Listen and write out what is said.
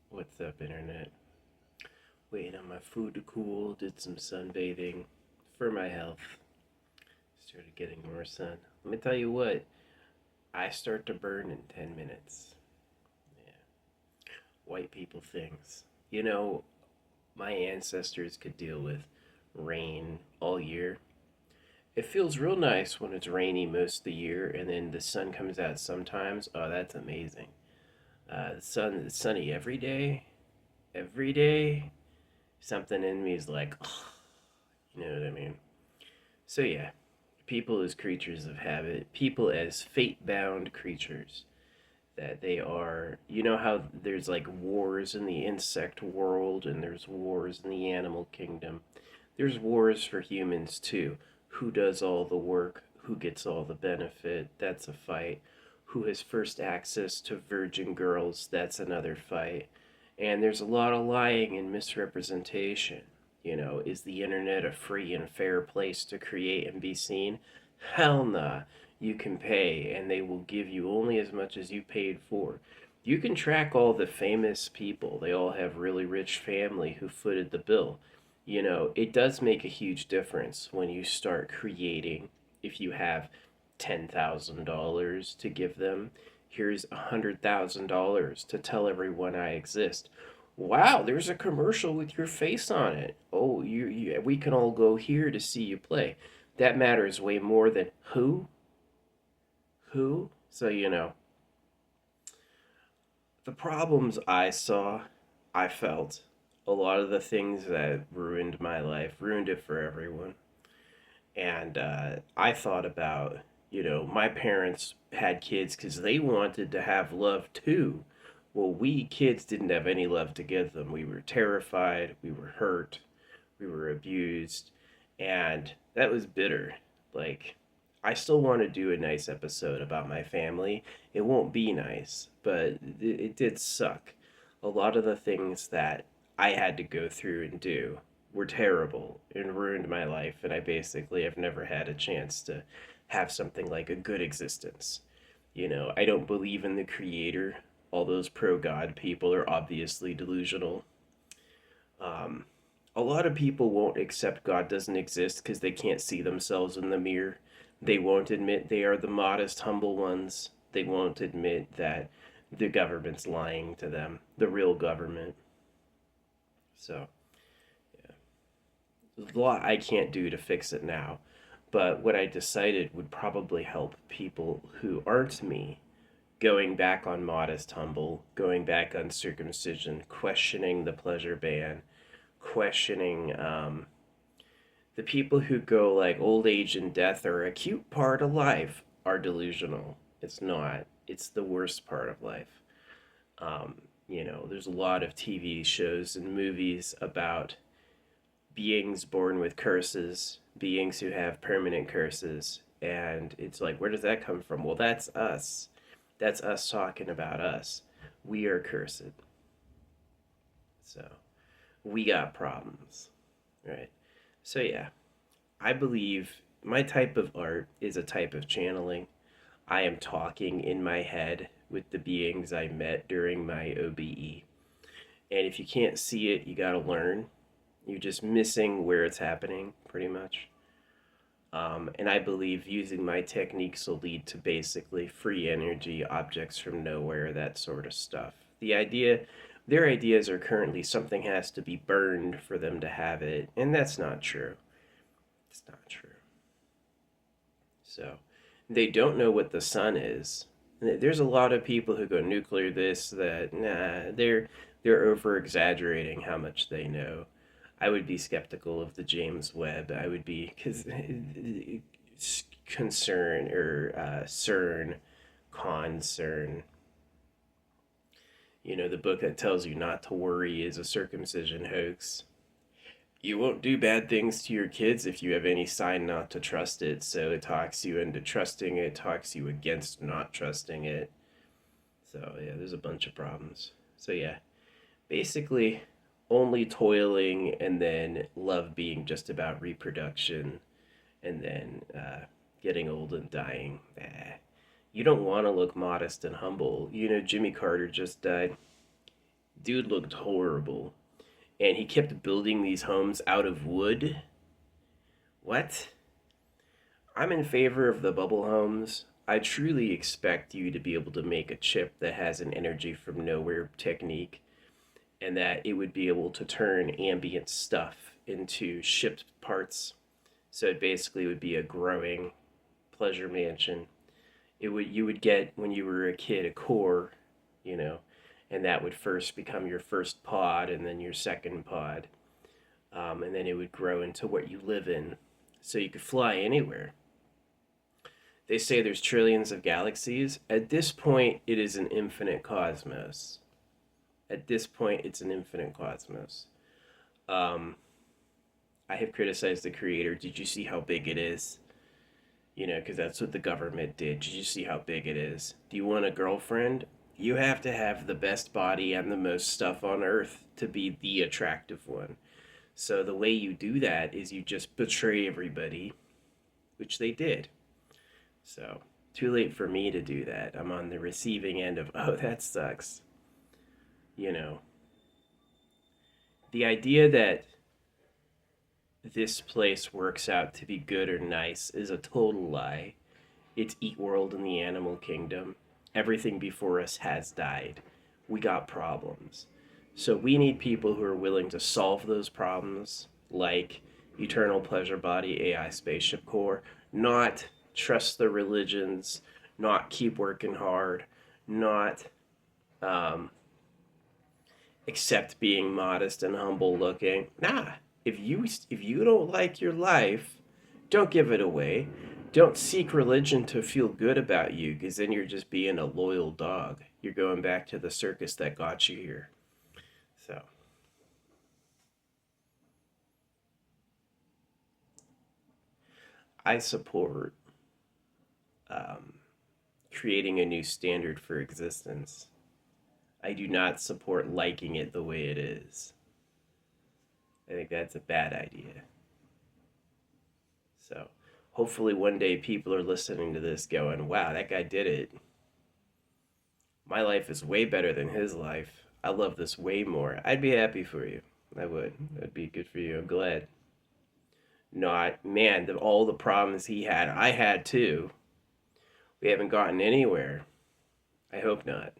What's up, internet? Waiting on my food to cool, did some sunbathing for my health. Started getting more sun. Let me tell you what, I start to burn in 10 minutes. Yeah, white people things. You know, my ancestors could deal with rain all year. It feels real nice when it's rainy most of the year and then the sun comes out sometimes. Oh, that's amazing. It's sunny every day. Every day, something in me is like, oh, you know what I mean? So, yeah, people as creatures of habit, people as fate bound creatures that they are. You know how there's like wars in the insect world and there's wars in the animal kingdom? There's wars for humans too. Who does all the work? Who gets all the benefit? That's a fight. Who has first access to virgin girls? That's another fight. And there's a lot of lying and misrepresentation. Is the internet a free and fair place to create and be seen? Hell nah. You can pay, and they will give you only as much as you paid for. You can track all the famous people. They all have really rich family who footed the bill. It does make a huge difference when you start creating. If you have $10,000 to give them, here's $100,000 to tell everyone I exist. Wow, there's a commercial with your face on it. Oh, we can all go here to see you play. That matters way more than who. So, the problems I saw, I felt a lot of the things that ruined my life, ruined it for everyone. And I thought about, my parents had kids because they wanted to have love too. Well, we kids didn't have any love to give them. We were terrified, we were hurt, we were abused, and that was bitter. Like, I still want to do a nice episode about my family. It won't be nice, but it did suck. A lot of the things that I had to go through and do were terrible and ruined my life, and I basically have never had a chance to have something like a good existence. I don't believe in the creator. All those pro God people are obviously delusional. Um, a lot of people won't accept God doesn't exist because they can't see themselves in the mirror. They won't admit they are the modest, humble ones. They won't admit that the government's lying to them, the real government. So, yeah. There's a lot I can't do to fix it now. But what I decided would probably help people who aren't me, going back on modest, humble, going back on circumcision, questioning the pleasure ban, questioning the people who go like old age and death are a cute part of life are delusional. It's not. It's the worst part of life. There's a lot of TV shows and movies about beings born with curses, beings who have permanent curses, and it's like, where does that come from? Well, that's us. That's us talking about us. We are cursed. So, we got problems, right? So, yeah, I believe my type of art is a type of channeling. I am talking in my head with the beings I met during my OBE. And if you can't see it, you gotta learn. You're just missing where it's happening, pretty much. And I believe using my techniques will lead to basically free energy, objects from nowhere, that sort of stuff. Their ideas are currently something has to be burned for them to have it, and that's not true. It's not true. So they don't know what the sun is. There's a lot of people who go nuclear this, that. Nah, they're over exaggerating how much they know. I would be skeptical of the James Webb. I would be because concern or CERN, concern. The book that tells you not to worry is a circumcision hoax. You won't do bad things to your kids if you have any sign not to trust it. So it talks you into trusting it, talks you against not trusting it. So yeah, there's a bunch of problems. So yeah, basically only toiling and then love being just about reproduction and then getting old and dying. You don't want to look modest and humble. Jimmy Carter just died. Dude looked horrible. And he kept building these homes out of wood. What? I'm in favor of the bubble homes. I truly expect you to be able to make a chip that has an energy from nowhere technique, and that it would be able to turn ambient stuff into ship parts. So it basically would be a growing pleasure mansion. It would You would get when you were a kid a core, you know, and that would first become your first pod and then your second pod, and then it would grow into what you live in, so you could fly anywhere. They say there's trillions of galaxies. At this point, it is an infinite cosmos. At this point, it's an infinite cosmos. Um, I have criticized the creator. Did you see how big it is? Because that's what the government did. Did you see how big it is? Do you want a girlfriend? You have to have the best body and the most stuff on Earth to be the attractive one. So the way you do that is you just betray everybody, which they did. So, too late for me to do that. I'm on the receiving end of, oh, that sucks. You know, the idea that this place works out to be good or nice is a total lie. It's Eat World in the animal kingdom. Everything before us has died. We got problems. So we need people who are willing to solve those problems, like Eternal Pleasure Body AI Spaceship Core, not trust the religions, not keep working hard, not um, accept being modest and humble looking. Nah, if you don't like your life, don't give it away. Don't seek religion to feel good about you, because then you're just being a loyal dog. You're going back to the circus that got you here. So I support um, creating a new standard for existence. I do not support liking it the way it is. I think that's a bad idea. So hopefully one day people are listening to this going, wow, that guy did it. My life is way better than his life. I love this way more. I'd be happy for you. I would. That'd be good for you. I'm glad. Not, man, all the problems he had, I had too. We haven't gotten anywhere. I hope not.